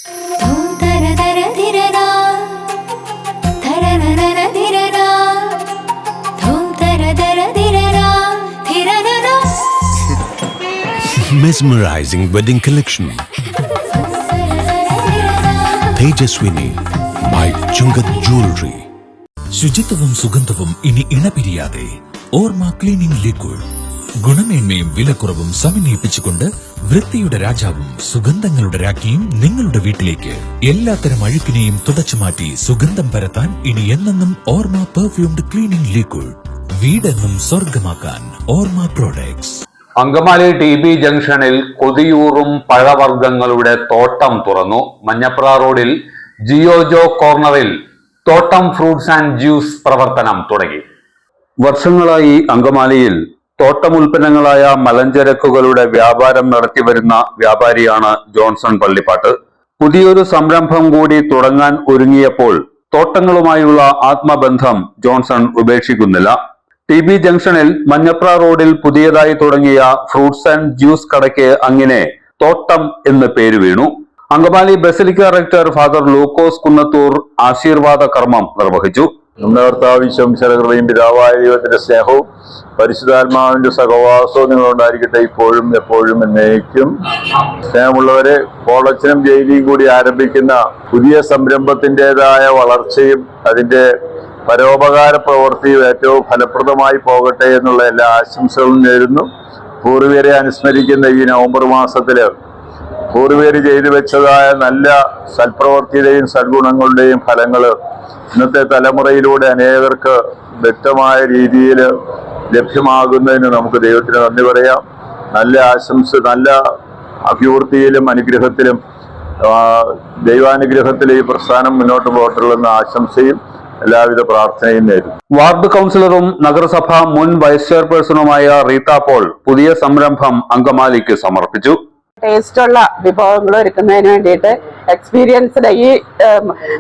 Mesmerizing wedding collection. Tejaswini by Chungat Jewelry. ശുചിത്വവും സുഗന്ധവും ഇനി ഇണപിരിയാതെ ഓർമ്മ ക്ലീനിംഗ് ലിക്വിഡ്. ഗുണമേന്മയും വിലക്കുറവും സമന്വയിപ്പിച്ചുകൊണ്ട് വൃത്തിയുടെ രാജാവും സുഗന്ധങ്ങളുടെ രാജ്ഞിയും നിങ്ങളുടെ വീട്ടിലേക്ക്. എല്ലാത്തരം അഴുക്കിനെയും തുടച്ചുമാറ്റി സുഗന്ധം പരത്താൻ ഇനി എന്നെന്നും ഓർമ്മ പെർഫ്യൂംഡ് ക്ലീനിംഗ് ലിക്വിഡ്. വീടെന്നും സ്വർഗമാക്കാൻ ഓർമ്മ പ്രോഡക്ട്സ്. അങ്കമാലി TB ജംഗ്ഷനിൽ കൊതിയൂറും പഴവർഗ്ഗങ്ങളുടെ തോട്ടം തുറന്നു. മഞ്ഞപ്ര റോഡിൽ ജിയോജോ കോർണറിൽ തോട്ടം ഫ്രൂട്ട്സ് ആൻഡ് ജ്യൂസ് പ്രവർത്തനം തുടങ്ങി. വർഷങ്ങളായി അങ്കമാലിയിൽ തോട്ടമുൽപ്പന്നങ്ങളായ മലഞ്ചരക്കുകളുടെ വ്യാപാരം നടത്തിവരുന്ന വ്യാപാരിയാണ് ജോൺസൺ പള്ളിപ്പാട്ട്. പുതിയൊരു സംരംഭം കൂടി തുടങ്ങാൻ ഒരുങ്ങിയപ്പോൾ തോട്ടങ്ങളുമായുള്ള ആത്മബന്ധം ജോൺസൺ ഉപേക്ഷിക്കുന്നില്ല. TB ജംഗ്ഷനിൽ മഞ്ഞപ്ര റോഡിൽ പുതിയതായി തുടങ്ങിയ ഫ്രൂട്ട്സ് ആൻഡ് ജ്യൂസ് കടയ്ക്ക് അങ്ങനെ തോട്ടം എന്ന് പേര് വീണു. അങ്കമാലി ബസിലിക്ക റെക്ടർ ഫാദർ ലൂക്കോസ് കുന്നത്തൂർ ആശീർവാദ കർമ്മം നിർവഹിച്ചു. നമ്മുടെ കർത്താവിശ്വം ശരകൃപയും പിതാവായ ദൈവത്തിന്റെ സ്നേഹവും പരിശുദ്ധാത്മാവിന്റെ സഹവാസവും നിങ്ങളുണ്ടായിരിക്കട്ടെ, ഇപ്പോഴും എപ്പോഴും എന്നേക്കും. സ്നേഹമുള്ളവരെ, കോളച്ചനും ജയിലിയും കൂടി ആരംഭിക്കുന്ന പുതിയ സംരംഭത്തിൻ്റെതായ വളർച്ചയും അതിന്റെ പരോപകാര പ്രവൃത്തിയും ഏറ്റവും ഫലപ്രദമായി പോകട്ടെ എന്നുള്ള എല്ലാ ആശംസകളും നേരുന്നു. പൂർവികരെ അനുസ്മരിക്കുന്ന ഈ നവംബർ മാസത്തില് പൂർവികർ ചെയ്തു വെച്ചതായ നല്ല സൽപ്രവൃത്തിയുടെയും സദ്ഗുണങ്ങളുടെയും ഫലങ്ങള് ഇന്നത്തെ തലമുറയിലൂടെ അനേകർക്ക് വ്യക്തമായ രീതിയിൽ ലഭ്യമാകുന്നതിന് നമുക്ക് ദൈവത്തിന് നന്ദി പറയാം. നല്ല അഭിവൃദ്ധിയിലും അനുഗ്രഹത്തിലും ദൈവാനുഗ്രഹത്തിലും ഈ പ്രസ്ഥാനം മുന്നോട്ട് പോകട്ടുള്ളെന്ന ആശംസയും എല്ലാവിധ പ്രാർത്ഥനയും നേരുന്നു. വാർഡ് കൗൺസിലറും നഗരസഭ മുൻ വൈസ് ചെയർപേഴ്സണുമായ റീത്ത പോൾ പുതിയ സംരംഭം അങ്കമാലിക്ക് സമർപ്പിച്ചു. ടേസ്റ്റുള്ള വിഭവങ്ങൾ ഒരുക്കുന്നതിന് വേണ്ടിയിട്ട് എക്സ്പീരിയൻസ്ഡ് ഈ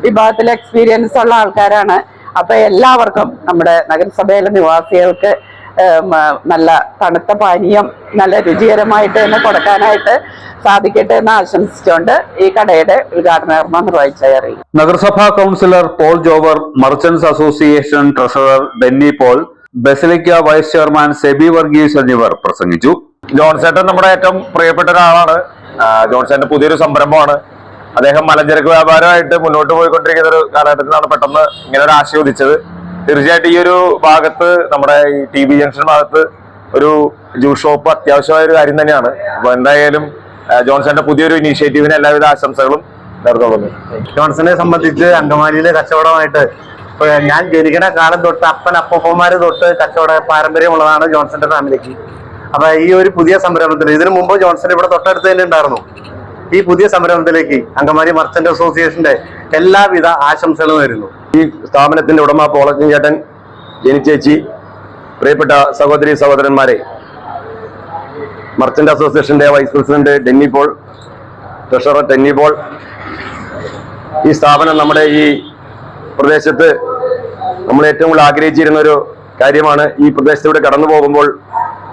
വിഭാഗത്തിൽ എക്സ്പീരിയൻസ് ഉള്ള ആൾക്കാരാണ്. അപ്പൊ എല്ലാവർക്കും നമ്മുടെ നഗരസഭയിലെ നിവാസികൾക്ക് നല്ല തണുത്ത പാനീയം നല്ല രുചികരമായിട്ട് തന്നെ കൊടുക്കാനായിട്ട് സാധിക്കട്ടെ എന്ന് ആശംസിച്ചുകൊണ്ട് ഈ കടയുടെ ഉദ്ഘാടന കർമ്മം നിർവഹിച്ചേറി. നഗരസഭാ councillor Paul Jover, merchants association treasurer Denny Paul, basilica vice chairman Sebi Varghese എന്നിവർ പ്രസംഗിച്ചു. ജോൺസേട്ടൻ നമ്മുടെ ഏറ്റവും പ്രിയപ്പെട്ട ഒരാളാണ്. ജോൺസേട്ടൻ പുതിയൊരു സംരംഭമാണ്. അദ്ദേഹം മലഞ്ചരക്ക് വ്യാപാരമായിട്ട് മുന്നോട്ട് പോയിക്കൊണ്ടിരിക്കുന്ന ഒരു കാലഘട്ടത്തിലാണ് പെട്ടെന്ന് ഇങ്ങനെ ഒരു ആശയം ഉദിച്ചത്. തീർച്ചയായിട്ടും ഈ ഒരു ഭാഗത്ത് നമ്മുടെ ഈ TB ജംഗ്ഷൻ ഭാഗത്ത് ഒരു ജ്യൂസ് ഷോപ്പ് അത്യാവശ്യമായ ഒരു കാര്യം തന്നെയാണ്. അപ്പൊ എന്തായാലും ജോൺസന്റെ പുതിയൊരു ഇനീഷ്യേറ്റീവിന് എല്ലാവിധ ആശംസകളും നേർന്നുകൊള്ളുന്നു. ജോൺസനെ സംബന്ധിച്ച് അങ്കമാലിയിലെ കച്ചവടമായിട്ട് ഞാൻ ജനിക്കുന്ന കാലം തൊട്ട് അപ്പന്മാര് തൊട്ട് കച്ചവട പാരമ്പര്യമുള്ളതാണ് ജോൺസന്റെ ഫാമിലിക്ക്. അപ്പൊ ഈ ഒരു പുതിയ സംരംഭത്തിൽ ഇതിനു മുമ്പ് ജോൺസൺ ഇവിടെ തൊട്ടടുത്ത് തന്നെ ഉണ്ടായിരുന്നു. ഈ പുതിയ സംരംഭത്തിലേക്ക് അങ്കമാലി മർച്ചന്റ് അസോസിയേഷന്റെ എല്ലാവിധ ആശംസകളും വരുന്നു. ഈ സ്ഥാപനത്തിന്റെ ഉടമ പോളച്ചൻ ചേട്ടൻ, ജെനി ചേച്ചി, പ്രിയപ്പെട്ട സഹോദരി സഹോദരന്മാരെ, മർച്ചന്റ് അസോസിയേഷന്റെ vice president Denny Paul, treasurer Denny Paul, ഈ സ്ഥാപനം നമ്മുടെ ഈ പ്രദേശത്ത് നമ്മൾ ഏറ്റവും കൂടുതൽ ആഗ്രഹിച്ചിരുന്ന ഒരു കാര്യമാണ്. ഈ പ്രദേശത്തൂടെ കടന്നു പോകുമ്പോൾ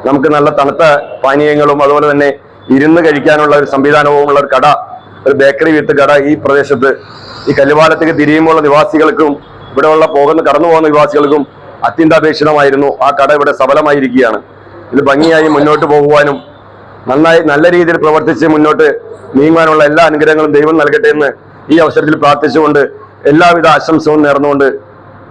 നമുക്ക് നല്ല തണുത്ത പാനീയങ്ങളും അതുപോലെ തന്നെ ഇരുന്ന് കഴിക്കാനുള്ള ഒരു സംവിധാനവും ഉള്ള ഒരു കട, ഒരു ബേക്കറി വിത്ത് കട ഈ പ്രദേശത്ത് ഈ കല്ലുപാലത്തേക്ക് തിരിയുമ്പോൾ നിവാസികൾക്കും ഇവിടെ കടന്നു പോകുന്ന നിവാസികൾക്കും അത്യന്താപേക്ഷിതമായിരുന്നു. ആ കട ഇവിടെ സഫലമായിരിക്കുകയാണ്. ഇത് ഭംഗിയായി മുന്നോട്ട് പോകുവാനും നല്ല രീതിയിൽ പ്രവർത്തിച്ച് മുന്നോട്ട് നീങ്ങുവാനുള്ള എല്ലാ അനുഗ്രഹങ്ങളും ദൈവം നൽകട്ടെ എന്ന് ഈ അവസരത്തിൽ പ്രാർത്ഥിച്ചുകൊണ്ട് എല്ലാവിധ ആശംസകളും നേർന്നുകൊണ്ട്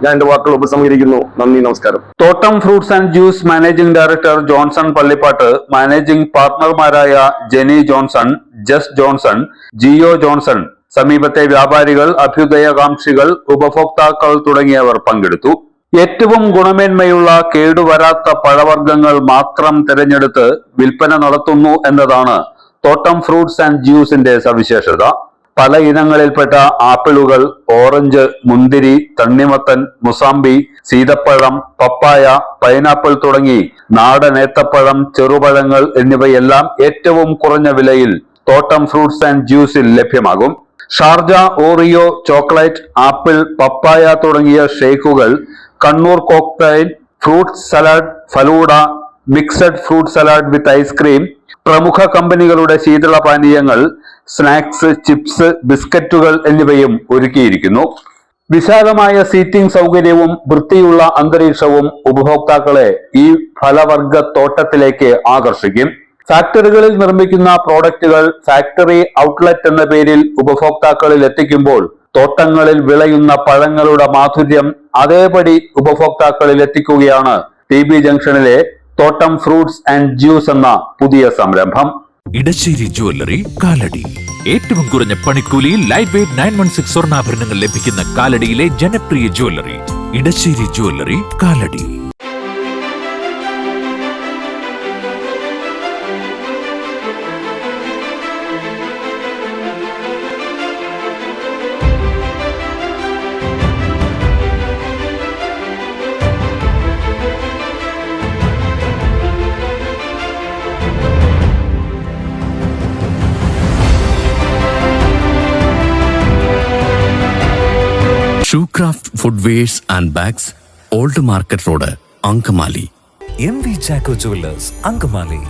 ഞാൻ എന്റെ വാക്കുകൾ ഉപസംഹരിക്കുന്നു. നന്ദി, നമസ്കാരം. Thottam fruits and juice managing director Johnson Pallippattu, managing പാർട്ണർമാരായ Jenny Johnson, Jess Johnson, Jio Johnson, സമീപത്തെ വ്യാപാരികൾ, അഭ്യുദയകാംക്ഷികൾ, ഉപഭോക്താക്കൾ തുടങ്ങിയവർ പങ്കെടുത്തു. ഏറ്റവും ഗുണമേന്മയുള്ള കേടുവരാത്ത പഴവർഗ്ഗങ്ങൾ മാത്രം തിരഞ്ഞെടുത്ത് വിൽപ്പന നടത്തുന്നു എന്നതാണ് തോട്ടം ഫ്രൂട്ട്സ് ആൻഡ് ജ്യൂസിന്റെ സവിശേഷത. പല ഇനങ്ങളിൽപ്പെട്ട ആപ്പിളുകൾ, ഓറഞ്ച്, മുന്തിരി, തണ്ണിമത്തൻ, മുസാമ്പി, സീതപ്പഴം, പപ്പായ, പൈനാപ്പിൾ തുടങ്ങി നാടൻ ഏത്തപ്പഴം, ചെറുപഴങ്ങൾ എന്നിവയെല്ലാം ഏറ്റവും കുറഞ്ഞ വിലയിൽ തോട്ടം ഫ്രൂട്ട്സ് ആൻഡ് ജ്യൂസിൽ ലഭ്യമാകും. Sharjah, Oreo, chocolate, apple, papaya തുടങ്ങിയ ഷേക്കുകൾ, Kannur cocktail, fruit salad, falooda, mixed fruit salad with ice cream, പ്രമുഖ കമ്പനികളുടെ ശീതള പാനീയങ്ങൾ, സ്നാക്സ്, ചിപ്സ്, ബിസ്ക്കറ്റുകൾ എന്നിവയും ഒരുക്കിയിരിക്കുന്നു. വിശാലമായ സീറ്റിംഗ് സൗകര്യവും വൃത്തിയുള്ള അന്തരീക്ഷവും ഉപഭോക്താക്കളെ ഈ ഫലവർഗ തോട്ടത്തിലേക്ക് ആകർഷിക്കും. ഫാക്ടറികളിൽ നിർമ്മിക്കുന്ന പ്രോഡക്റ്റുകൾ ഫാക്ടറി ഔട്ട്ലെറ്റ് എന്ന പേരിൽ ഉപഭോക്താക്കളിൽ എത്തിക്കുമ്പോൾ തോട്ടങ്ങളിൽ വിളയുന്ന പഴങ്ങളുടെ മാധുര്യം അതേപടി ഉപഭോക്താക്കളിൽ എത്തിക്കുകയാണ് TB ജംഗ്ഷനിലെ തോട്ടം ഫ്രൂട്ട്സ് ആൻഡ് ജ്യൂസ് എന്ന പുതിയ സംരംഭം. ഇടശ്ശേരി ജ്വല്ലറി, കാലടി. ഏറ്റവും കുറഞ്ഞ പണിക്കൂലിയിൽ ലൈറ്റ് വെയ്റ്റ് 916 സ്വർണ്ണാഭരണങ്ങൾ ലഭിക്കുന്ന കാലടിയിലെ ജനപ്രിയ jewellery Edassery jewellery, Kalady. Shoecraft footwears and bags, old market road, Angamaly. MV Chacko jewellers, Angamaly.